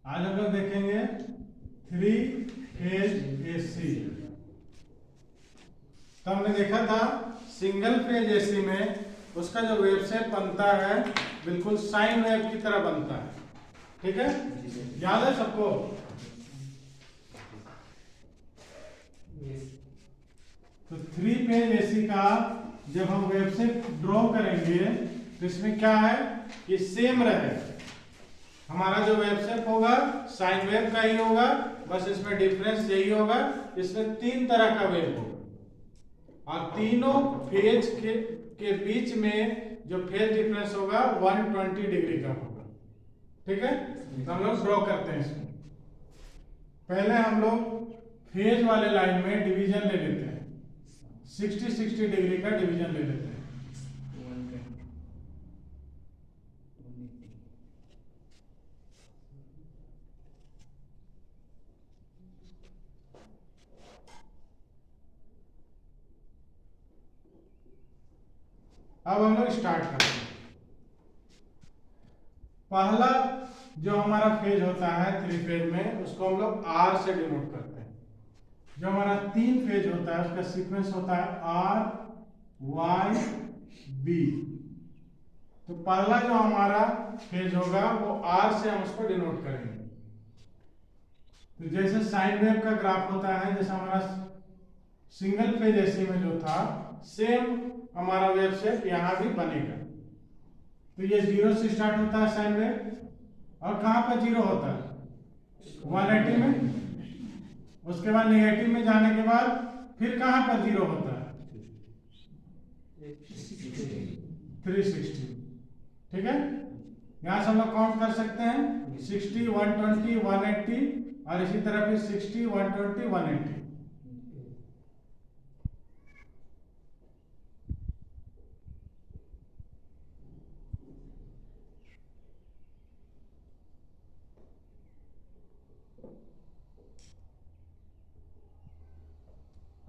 आज हम लोग देखेंगे 3 फेज एसी। तो हमने देखा था सिंगल फेज एसी में उसका जो वेव शेप बनता है बिल्कुल साइन वेव की तरह बनता है। ठीक है, याद है सबको? तो 3 फेज एसी का जब हम वेव शेप ड्रॉ करेंगे तो इसमें क्या है कि सेम रहे, हमारा जो वेव शेप होगा साइन वेव का ही होगा, बस इसमें डिफरेंस यही होगा, इसमें 3 तरह का वेव होगा और तीनों फेज के बीच में जो फेज डिफरेंस होगा 120 डिग्री का होगा। ठीक है, तो हम लोग ड्रॉ करते हैं इसको। पहले हम लोग फेज वाले लाइन में डिवीजन ले लेते हैं, 60-60 डिग्री का डिवीजन ले लेते हैं। अब हम लोग स्टार्ट करते हैं। पहला जो हमारा फेज होता है 3 फेज में उसको हम लोग आर से डिनोट करते हैं। जो हमारा 3 फेज होता है उसका सीक्वेंस होता है आर वाई बी। तो पहला जो हमारा फेज होगा वो आर से हम उसको डिनोट करेंगे। तो जैसे साइन वेव का ग्राफ होता है, जैसे हमारा सिंगल फेज एसी में जो था सेम हमारा वेव शेप यहां भी बनेगा। तो ये 0 से स्टार्ट होता है साइन वेव और कहां पर 0 होता है 180 में, उसके बाद नेगेटिव में जाने के बाद फिर कहां पर 0 होता है 360। ठीक है, यहां से हम लोग काउंट कर सकते हैं 60, 120, 180 और इसी तरह फिर 60, 120, 180।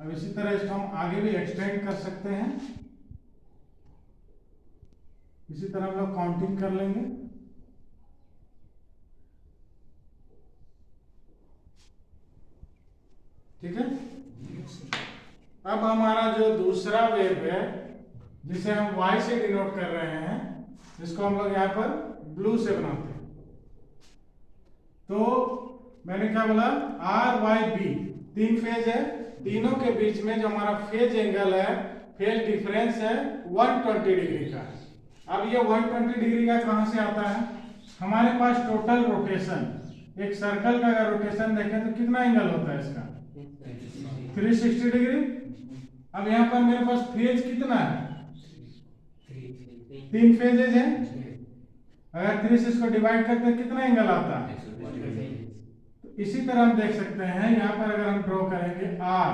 अब इसी तरह इसको हम आगे भी एक्सटेंड कर सकते हैं। इसी तरह हम लोग काउंटिंग कर लेंगे। ठीक है, अब हमारा जो दूसरा वेव है जिसे हम y से डिनोट कर रहे हैं, जिसको हम लोग यहाँ पर ब्लू से बनाते हैं। तो मैंने क्या बोला, आर वाई बी 3 फेज है, तीनों के बीच में जो हमारा फेज एंगल है, फेज डिफरेंस है 120 डिग्री का। अब ये 120 डिग्री का कहां से आता है? हमारे पास टोटल रोटेशन, एक सर्कल का अगर रोटेशन देखें तो कितना एंगल होता है इसका 360 डिग्री। अब यहाँ पर मेरे पास फेज कितना है 3 फेजेज है, अगर 3 से इसको डिवाइड करते हैं कितना एंगल आता है। इसी तरह हम देख सकते हैं यहां पर अगर हम ड्रॉ करेंगे आर,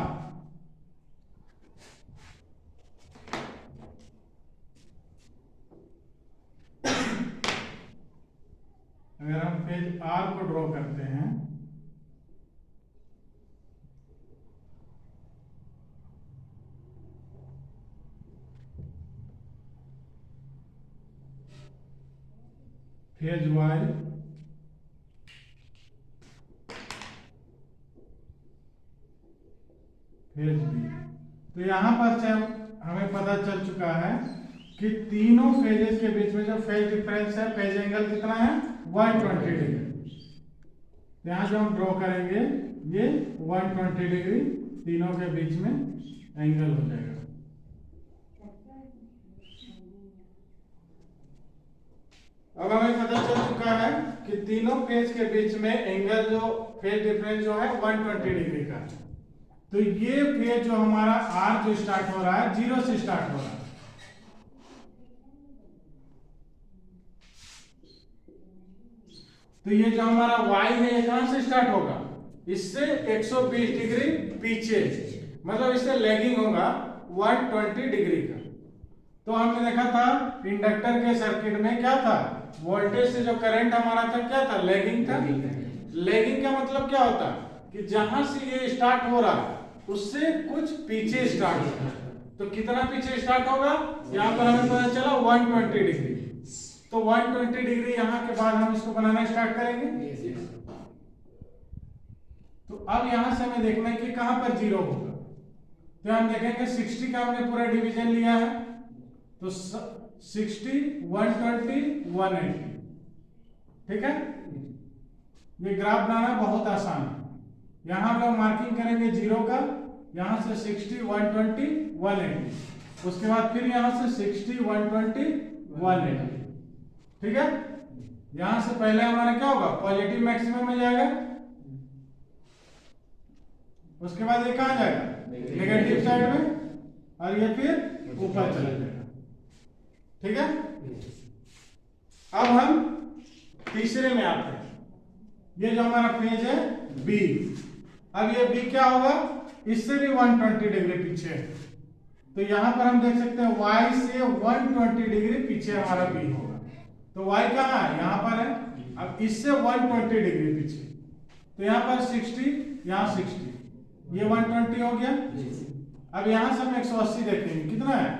अगर हम फेज आर को ड्रॉ करते हैं फेज वाई, फेज बी, तो यहां पर से हमें पता चल चुका है कि तीनों फेजेस के बीच में जो फेज डिफरेंस है, फेज एंगल कितना है 120 डिग्री। यहां जो हम ड्रॉ करेंगे ये 120 डिग्री तीनों के बीच में एंगल हो जाएगा। अब हमें पता चल चुका है कि तीनों फेज के बीच में एंगल जो फेज डिफरेंस जो है 120 डिग्री का। तो ये फेज जो हमारा आर जो स्टार्ट हो रहा है 0 से स्टार्ट हो रहा है। तो ये जो हमारा y है ये कहां से स्टार्ट होगा, इससे 120 डिग्री पीछे, मतलब इससे लैगिंग होगा 120 डिग्री का। तो हमने देखा था इंडक्टर के सर्किट में क्या था, वोल्टेज से जो करंट हमारा था क्या था, लैगिंग था। लैगिंग का मतलब क्या होता है कि जहां से ये स्टार्ट हो रहा है उससे कुछ पीछे स्टार्ट होता है। तो कितना पीछे स्टार्ट होगा, यहां पर हमें पता चला 120 डिग्री। तो 120 डिग्री यहाँ के बाद हम इसको बनाना स्टार्ट करेंगे। तो अब यहां से हमें देखना है कि कहां पर 0 होगा। तो हम देखेंगे 60 का हमने पूरा डिवीजन लिया है, तो 60, 120, 180। ठीक है, ये ग्राफ बनाना बहुत आसान है। यहां हम लोग मार्किंग करेंगे 0 का, यहां से 60, 120, 180, उसके बाद फिर यहां से 60, 120, 180। ठीक है, यहां से पहले हमारा क्या होगा, पॉजिटिव मैक्सिमम में जाएगा, उसके बाद ये कहां जाएगा, नेगेटिव साइड में, और ये फिर ऊपर चला जाएगा। ठीक है, अब हम तीसरे में आते हैं। ये जो हमारा फेज है बी, अब ये बी क्या होगा, इससे भी 120 डिग्री पीछे है। तो यहां पर हम देख सकते हैं y से 120 डिग्री पीछे हमारा बी होगा। तो y कहां है, यहां पर है। अब इससे 120 डिग्री पीछे, तो यहां पर 60, यहां 60, ये 120 हो गया। अब यहां से हम 180 देखेंगे, कितना है,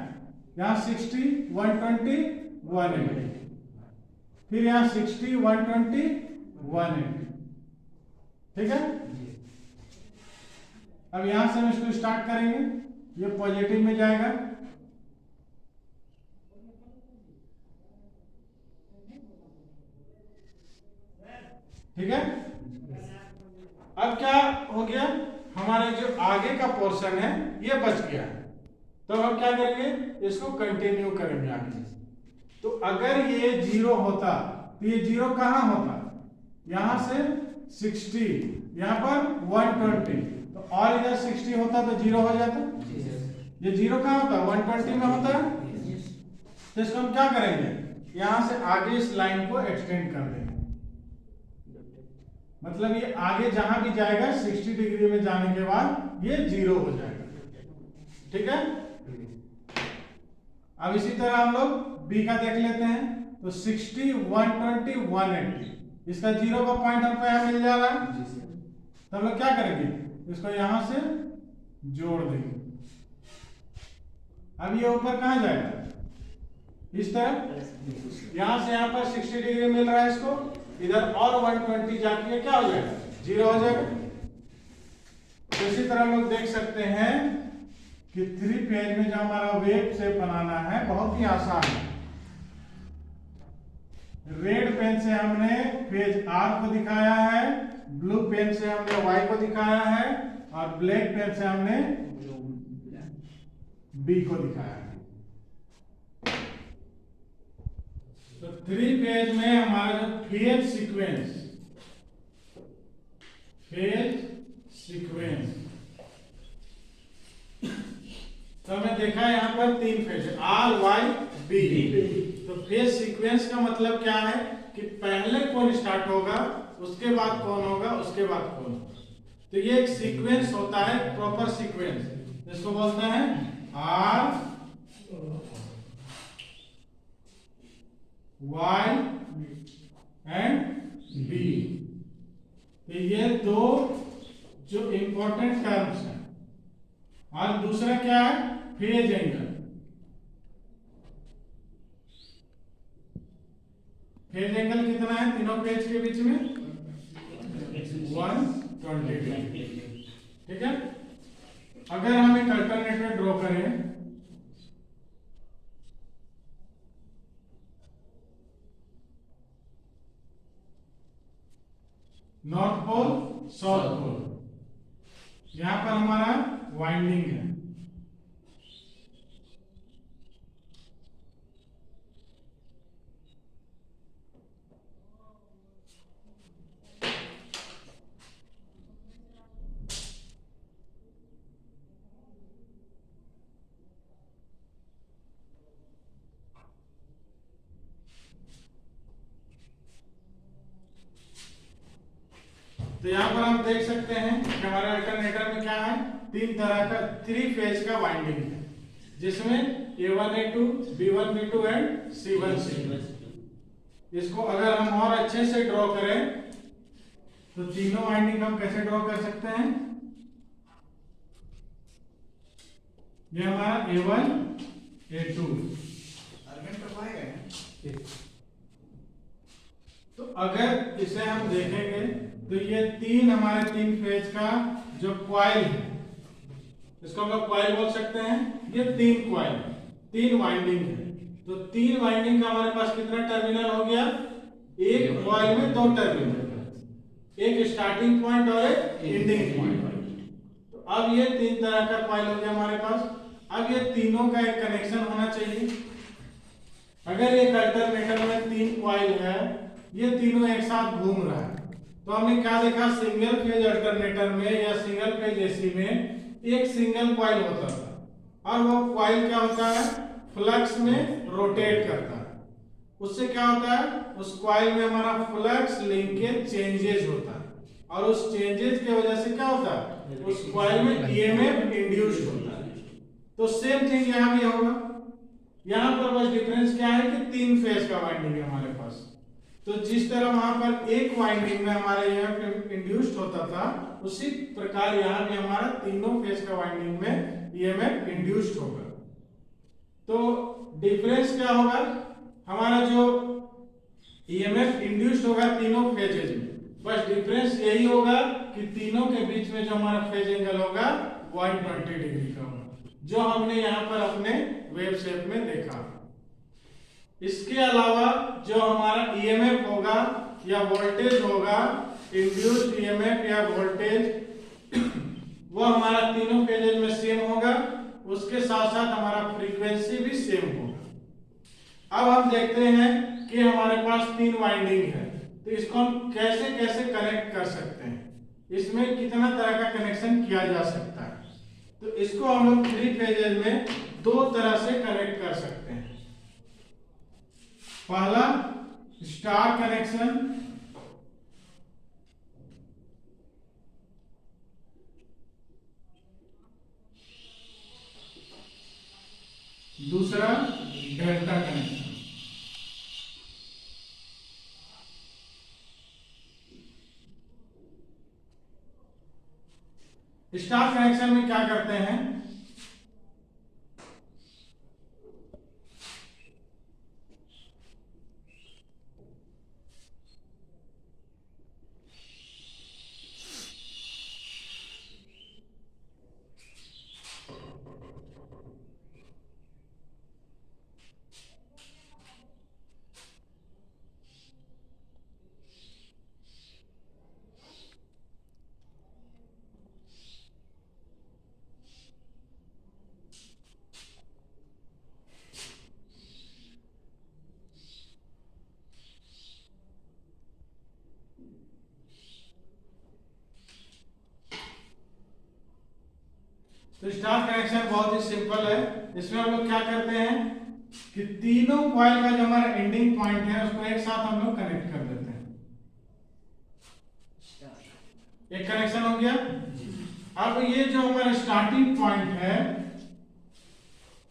यहां 60, 120, 180, फिर यहां 60, 120, 180। ठीक है, अब यहां से हम इसको स्टार्ट करेंगे, ये पॉजिटिव में जाएगा, ठीक है। अब क्या हो गया, हमारे जो आगे का पोर्शन है ये बच गया है। तो हम क्या करेंगे, इसको कंटिन्यू करेंगे आगे। तो अगर ये 0 होता तो ये 0 कहां होता, यहां से 60, यहां पर 120, तो और इधर 60 होता तो 0 हो जाता। ये 0 कहां होता, 120 में होता है। तो इसको हम क्या करेंगे, यहां से आगे इस लाइन को एक्सटेंड कर देंगे, मतलब ये आगे जहां भी जाएगा 60 डिग्री में जाने के बाद ये 0 हो जाएगा। ठीक है, अब इसी तरह हम लोग बी का देख लेते हैं। तो 60, 120, 180, इसका 0 का पॉइंट हमको यहां मिल जा रहा है। तो हम लोग क्या करेंगे, इसको यहां से जोड़ देंगे। अब ये ऊपर कहां जाएगा, इस तरह, यहां से यहां पर 60 डिग्री मिल रहा है इसको, इधर और 120 जाके क्या हो जाएगा, 0 हो जाएगा। तो इसी तरह हम लोग देख सकते हैं कि 3 फेज में जो हमारा वेव शेप बनाना है बहुत ही आसान है। रेड पेन से हमने फेज आर को दिखाया है, ब्लू पेन से हमने वाई को दिखाया है, और ब्लैक पेन से हमने बी को दिखाया है। तो 3 फेज में हमारा जो फेज सीक्वेंस, तो हमने देखा है यहाँ पर 3 फेज है, आर, वाई, बी। तो फेज सीक्वेंस का मतलब क्या है कि पहले कौन स्टार्ट होगा, उसके बाद कौन होगा, उसके बाद कौन होगा। तो ये एक सीक्वेंस होता है, प्रॉपर सीक्वेंस, जिसको बोलते हैं आर, वाई एंड बी। तो ये 2 जो इंपॉर्टेंट टर्म्स हैं। और दूसरा क्या है, फेज एंगल। फेज एंगल कितना है तीनों पेज के बीच में, 120 डिग्री। ठीक है, अगर हम एक अल्टरनेटिव ड्रॉ करें, नॉर्थ पोल, साउथ पोल, यहां पर हमारा वाइंडिंग है। तो यहां पर हम देख सकते हैं कि हमारे अल्टरनेटर में क्या है, 3 तरह का 3 फेज का वाइंडिंग है, जिसमें A1 A2, B1 B2 and C1 C2। इसको अगर हम और अच्छे से ड्रॉ करें तो तीनों वाइंडिंग हम कैसे ड्रॉ कर सकते हैं, ये हमारा A1 A2, तो अगर इसे हम देखेंगे तो ये तीन हमारे तीन फेज का जो कॉइल है, इसको हम लोग कॉइल बोल सकते हैं। ये तीन कॉइल, तीन वाइंडिंग है। तो तीन वाइंडिंग का हमारे पास कितना टर्मिनल हो गया? एक कॉइल में दो टर्मिनल, एक स्टार्टिंग पॉइंट और एक एंडिंग पॉइंट। तो अब ये तीन तरह का कॉइल हो गया हमारे पास। अब ये तीनों का एक कनेक्शन होना चाहिए। अगर एक अल्टरनेटर में तीन कॉइल है, ये तीनों एक साथ घूम रहा है, तो हमने क्या देखा? सिंगल फेज अल्टरनेटर में या सिंगल फेज एसी में एक सिंगल कॉइल होता था और वो कॉइल क्या होता है? फ्लक्स में रोटेट करता है। उससे क्या होता है? उस कॉइल में हमारा फ्लक्स लिंकेज चेंजेस होता है और उस चेंजेस की वजह से क्या होता है? उस कॉइल में ईएमएफ इंड्यूस्ड होता है। तो सेम थिंग यहां भी होगा। यहां पर बस डिफरेंस क्या है कि तीन फेज का वाइंडिंग है हमारे पास। तो जिस तरह वहां पर एक वाइंडिंग में हमारे ईएमएफ इंड्यूस्ड होता था, उसी प्रकार यहां भी हमारा तीनों फेज का वाइंडिंग में ईएमएफ इंड्यूस्ड होगा। तो डिफरेंस क्या होगा? हमारा जो ईएमएफ इंड्यूस्ड होगा तीनों फेजेज में, बस डिफरेंस यही होगा कि तीनों के बीच में जो हमारा फेज एंगल होगा 120 डिग्री का होगा, जो हमने यहां पर अपने वेव शेप में देखा। इसके अलावा जो हमारा ईएमएफ होगा या वोल्टेज होगा, इंड्यूस्ड ईएमएफ या वोल्टेज, वो हमारा तीनों फेजेज में सेम होगा। उसके साथ साथ हमारा फ्रीक्वेंसी भी सेम होगा। अब हम देखते हैं कि हमारे पास तीन वाइंडिंग है, तो इसको हम कैसे कैसे कनेक्ट कर सकते हैं, इसमें कितना तरह का कनेक्शन किया जा सकता है। तो इसको हम लोग थ्री फेजेज में दो तरह से कनेक्ट कर सकते हैं। पहला स्टार कनेक्शन, दूसरा डेल्टा कनेक्शन। स्टार कनेक्शन में क्या करते हैं? तो स्टार कनेक्शन बहुत ही सिंपल है। इसमें हम लोग क्या करते हैं कि तीनों कॉइल का जो हमारा एंडिंग पॉइंट है उसको एक साथ हम लोग कनेक्ट कर देते हैं। एक कनेक्शन हो गया। अब ये जो हमारा स्टार्टिंग पॉइंट है,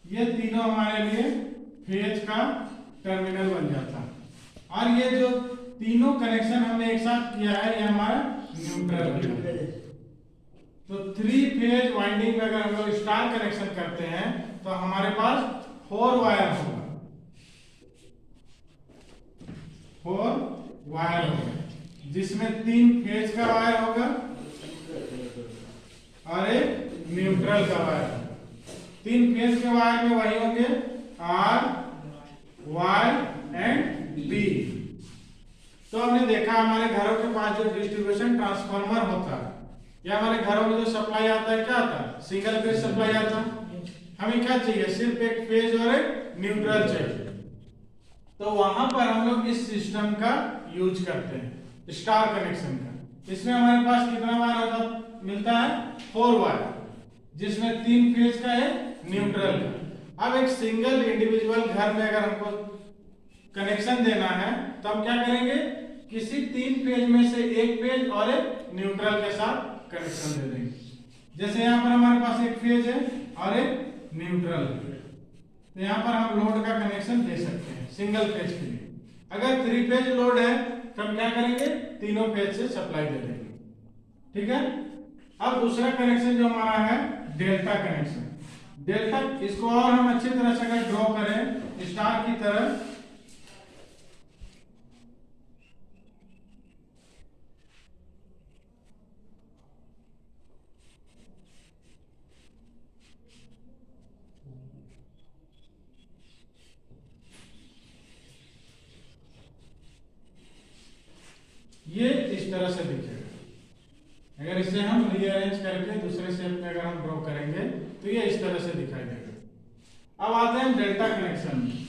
ये तीनों हमारे लिए फेज का टर्मिनल बन जाता है और ये जो तीनों कनेक्शन हमने एक साथ किया है, ये हमारा न्यूट्रल है। तो थ्री फेज वाइंडिंग में अगर हम लोग स्टार कनेक्शन करते हैं तो हमारे पास 4 वायर होगा, 4 वायर होगा, जिसमें 3 फेज का वायर होगा और एक न्यूट्रल का वायर होगा। 3 फेज के वायर में वही होंगे आर, वाई एंड बी। तो हमने देखा हमारे घरों के पास जो डिस्ट्रीब्यूशन ट्रांसफार्मर होता है या हमारे घरों में जो सप्लाई आता है, क्या आता है? सिंगल फेज सप्लाई आता है। हमें क्या चाहिए? सिर्फ एक फेज और एक न्यूट्रल चाहिए। तो वहां पर हम लोग इस सिस्टम का यूज करते हैं, स्टार कनेक्शन का। इसमें हमारे पास कितना वायर मिलता है? 4 वायर, जिसमें 3 फेज का है, न्यूट्रल का। अब एक सिंगल इंडिविजुअल घर में अगर हमको कनेक्शन देना है तो हम क्या करेंगे? किसी 3 फेज में से एक फेज और एक न्यूट्रल के साथ कनेक्शन दे देंगे। जैसे यहाँ पर हमारे पास एक फेज है और एक न्यूट्रल है, तो यहाँ पर हम लोड का कनेक्शन दे सकते हैं सिंगल फेज के लिए। अगर 3 फेज लोड है तो हम क्या करेंगे? तीनों फेज से सप्लाई दे देंगे। ठीक है। अब दूसरा कनेक्शन जो हमारा है डेल्टा कनेक्शन। डेल्टा, इसको और हम अच्छी तरह से अगर ड्रॉ करें स्टार की तरह, ये इस तरह से दिखेगा। अगर इसे हम रीअरेंज करके दूसरे शेप में अगर हम ड्रॉ करेंगे तो ये इस तरह से दिखाई देगा। अब आते हैं डेल्टा कनेक्शन में।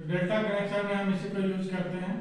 डेल्टा कनेक्शन में हम इसी को यूज करते हैं।